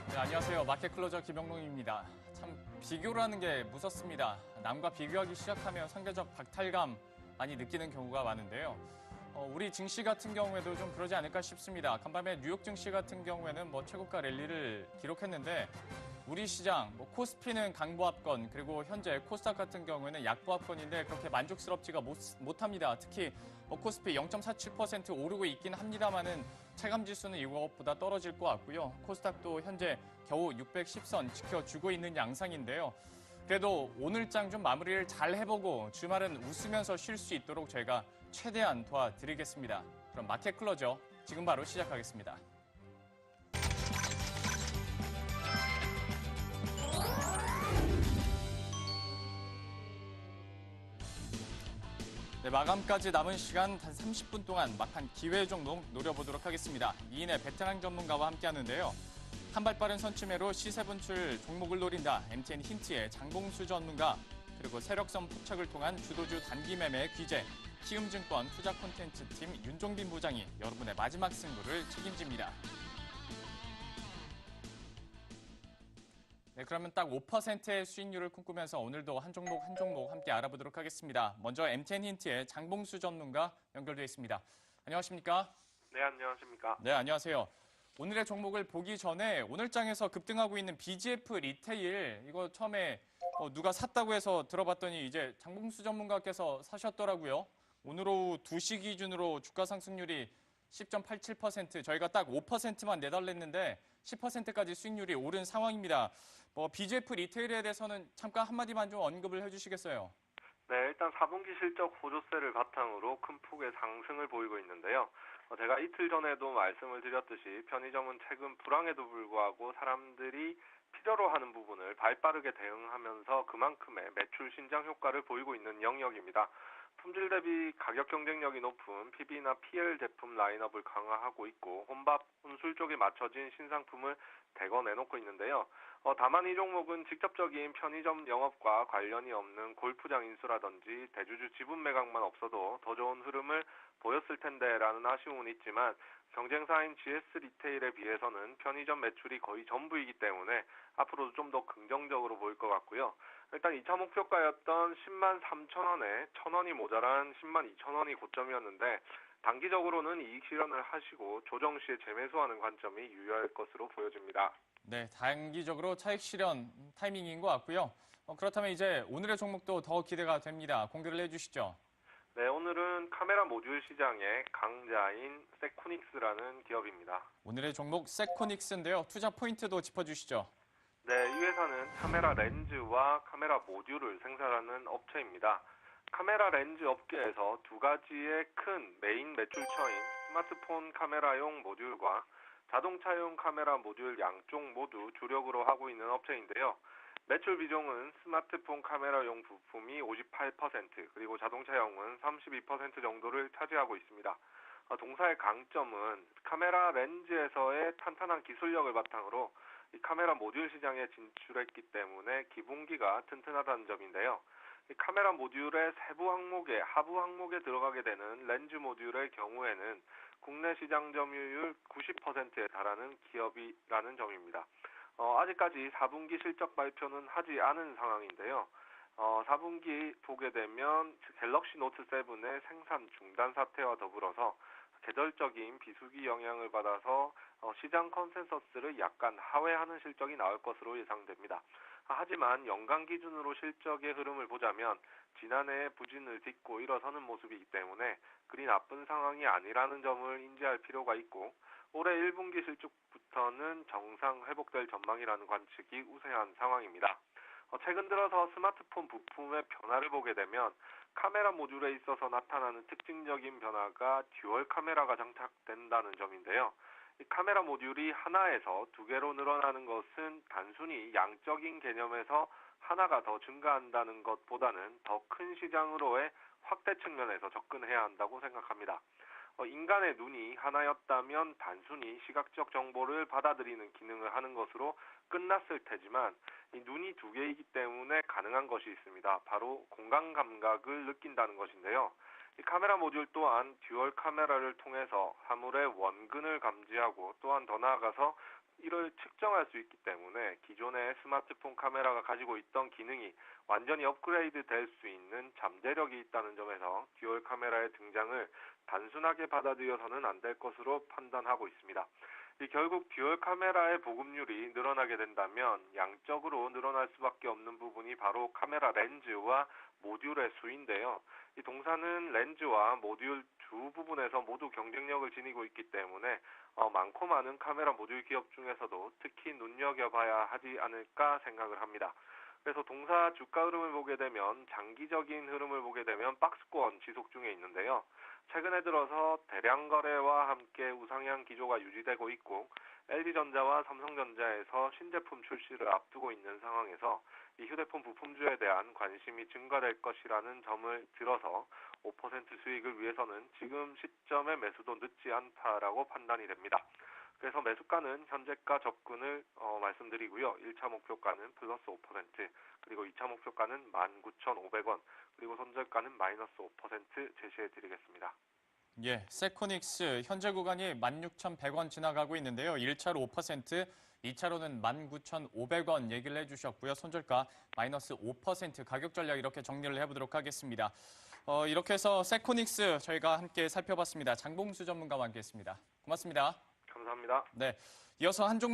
네, 안녕하세요. 마켓 클로저 김영롱입니다. 참 비교라는 게 무섭습니다. 남과 비교하기 시작하면 상대적 박탈감 많이 느끼는 경우가 많은데요. 우리 증시 같은 경우에도 좀 그러지 않을까 싶습니다. 간밤에 뉴욕 증시 같은 경우에는 최고가 랠리를 기록했는데 우리 시장, 코스피는 강보합권, 그리고 현재 코스닥 같은 경우에는 약보합권인데 그렇게 만족스럽지가 못합니다. 특히 코스피 0.47% 오르고 있긴 합니다만은 체감 지수는 이것보다 떨어질 것 같고요. 코스닥도 현재 겨우 610선 지켜주고 있는 양상인데요. 그래도 오늘 장 좀 마무리를 잘 해보고 주말은 웃으면서 쉴 수 있도록 저희가 최대한 도와드리겠습니다. 그럼 마켓 클로저 지금 바로 시작하겠습니다. 네, 마감까지 남은 시간 단 30분 동안 막한 기회 종목 노려보도록 하겠습니다. 이인의 베테랑 전문가와 함께하는데요. 한발 빠른 선취매로 시세 분출 종목을 노린다. MTN 힌트의 장봉수 전문가, 그리고 세력성 포착을 통한 주도주 단기 매매 귀재, 키움증권 투자 콘텐츠 팀 윤종빈 부장이 여러분의 마지막 승부를 책임집니다. 네, 그러면 딱 5%의 수익률을 꿈꾸면서 오늘도 한 종목 한 종목 함께 알아보도록 하겠습니다. 먼저 MTN 힌트의 장봉수 전문가 연결되어 있습니다. 안녕하십니까? 네, 안녕하십니까? 네, 안녕하세요. 오늘의 종목을 보기 전에 오늘 장에서 급등하고 있는 BGF 리테일, 이거 처음에 누가 샀다고 해서 들어봤더니 이제 장봉수 전문가께서 사셨더라고요. 오늘 오후 2시 기준으로 주가 상승률이 10.87%, 저희가 딱 5%만 내달랬는데 10%까지 수익률이 오른 상황입니다. BGF 리테일에 대해서는 잠깐 한마디만 좀 언급을 해주시겠어요? 네, 일단 4분기 실적 호조세를 바탕으로 큰 폭의 상승을 보이고 있는데요. 제가 이틀 전에도 말씀을 드렸듯이 편의점은 최근 불황에도 불구하고 사람들이 필요로 하는 부분을 발빠르게 대응하면서 그만큼의 매출 신장 효과를 보이고 있는 영역입니다. 품질 대비 가격 경쟁력이 높은 PB나 PL 제품 라인업을 강화하고 있고 혼밥, 혼술 쪽에 맞춰진 신상품을 대거 내놓고 있는데요. 다만 이 종목은 직접적인 편의점 영업과 관련이 없는 골프장 인수라든지 대주주 지분 매각만 없어도 더 좋은 흐름을 보였을 텐데라는 아쉬움은 있지만 경쟁사인 GS 리테일에 비해서는 편의점 매출이 거의 전부이기 때문에 앞으로도 좀 더 긍정적으로 보일 것 같고요. 일단 2차 목표가였던 10만 3천 원에 1,000원이 모자란 10만 2천 원이 고점이었는데 단기적으로는 이익 실현을 하시고 조정 시에 재매수하는 관점이 유효할 것으로 보여집니다. 네, 단기적으로 차익 실현 타이밍인 것 같고요. 그렇다면 이제 오늘의 종목도 더 기대가 됩니다. 공개를 해주시죠. 네, 오늘은 카메라 모듈 시장의 강자인 세코닉스라는 기업입니다. 오늘의 종목 세코닉스인데요. 투자 포인트도 짚어주시죠. 네, 이 회사는 카메라 렌즈와 카메라 모듈을 생산하는 업체입니다. 카메라 렌즈 업계에서 두 가지의 큰 메인 매출처인 스마트폰 카메라용 모듈과 자동차용 카메라 모듈 양쪽 모두 주력으로 하고 있는 업체인데요. 매출 비중은 스마트폰 카메라용 부품이 58%, 그리고 자동차용은 32% 정도를 차지하고 있습니다. 동사의 강점은 카메라 렌즈에서의 탄탄한 기술력을 바탕으로 이 카메라 모듈 시장에 진출했기 때문에 기본기가 튼튼하다는 점인데요. 이 카메라 모듈의 세부 항목에 하부 항목에 들어가게 되는 렌즈 모듈의 경우에는 국내 시장 점유율 90%에 달하는 기업이라는 점입니다. 아직까지 4분기 실적 발표는 하지 않은 상황인데요. 4분기 보게 되면 갤럭시 노트 7의 생산 중단 사태와 더불어서 계절적인 비수기 영향을 받아서 시장 컨센서스를 약간 하회하는 실적이 나올 것으로 예상됩니다. 하지만 연간 기준으로 실적의 흐름을 보자면 지난해의 부진을 딛고 일어서는 모습이기 때문에 그리 나쁜 상황이 아니라는 점을 인지할 필요가 있고 올해 1분기 실적부터는 정상 회복될 전망이라는 관측이 우세한 상황입니다. 최근 들어서 스마트폰 부품의 변화를 보게 되면 카메라 모듈에 있어서 나타나는 특징적인 변화가 듀얼 카메라가 장착된다는 점인데요. 이 카메라 모듈이 하나에서 두 개로 늘어나는 것은 단순히 양적인 개념에서 하나가 더 증가한다는 것보다는 더 큰 시장으로의 확대 측면에서 접근해야 한다고 생각합니다. 인간의 눈이 하나였다면 단순히 시각적 정보를 받아들이는 기능을 하는 것으로 끝났을 테지만 이 눈이 두 개이기 때문에 가능한 것이 있습니다. 바로 공간 감각을 느낀다는 것인데요. 이 카메라 모듈 또한 듀얼 카메라를 통해서 사물의 원근을 감지하고 또한 더 나아가서 이를 측정할 수 있기 때문에 기존의 스마트폰 카메라가 가지고 있던 기능이 완전히 업그레이드 될 수 있는 잠재력이 있다는 점에서 듀얼 카메라의 등장을 단순하게 받아들여서는 안 될 것으로 판단하고 있습니다. 결국 듀얼 카메라의 보급률이 늘어나게 된다면 양적으로 늘어날 수밖에 없는 부분이 바로 카메라 렌즈와 모듈의 수인데요. 이 동사는 렌즈와 모듈 두 부분에서 모두 경쟁력을 지니고 있기 때문에 많고 많은 카메라 모듈 기업 중에서도 특히 눈여겨봐야 하지 않을까 생각을 합니다. 그래서 동사 주가 흐름을 보게 되면 장기적인 흐름을 보게 되면 박스권 지속 중에 있는데요. 최근에 들어서 대량 거래와 함께 우상향 기조가 유지되고 있고 LG전자와 삼성전자에서 신제품 출시를 앞두고 있는 상황에서 이 휴대폰 부품주에 대한 관심이 증가될 것이라는 점을 들어서 5% 수익을 위해서는 지금 시점의 매수도 늦지 않다라고 판단이 됩니다. 그래서 매수가는 현재가 접근을 말씀드리고요. 1차 목표가는 플러스 5%, 그리고 2차 목표가는 19,500원, 그리고 손절가는 마이너스 5% 제시해 드리겠습니다. 예, 세코닉스 현재 구간이 16,100원 지나가고 있는데요. 1차로 5%, 2차로는 19,500원 얘기를 해주셨고요. 손절가 마이너스 5% 가격 전략 이렇게 정리를 해보도록 하겠습니다. 이렇게 해서 세코닉스 저희가 함께 살펴봤습니다. 장봉수 전문가와 함께했습니다. 고맙습니다. 감사합니다. 네, 이어서 한 종목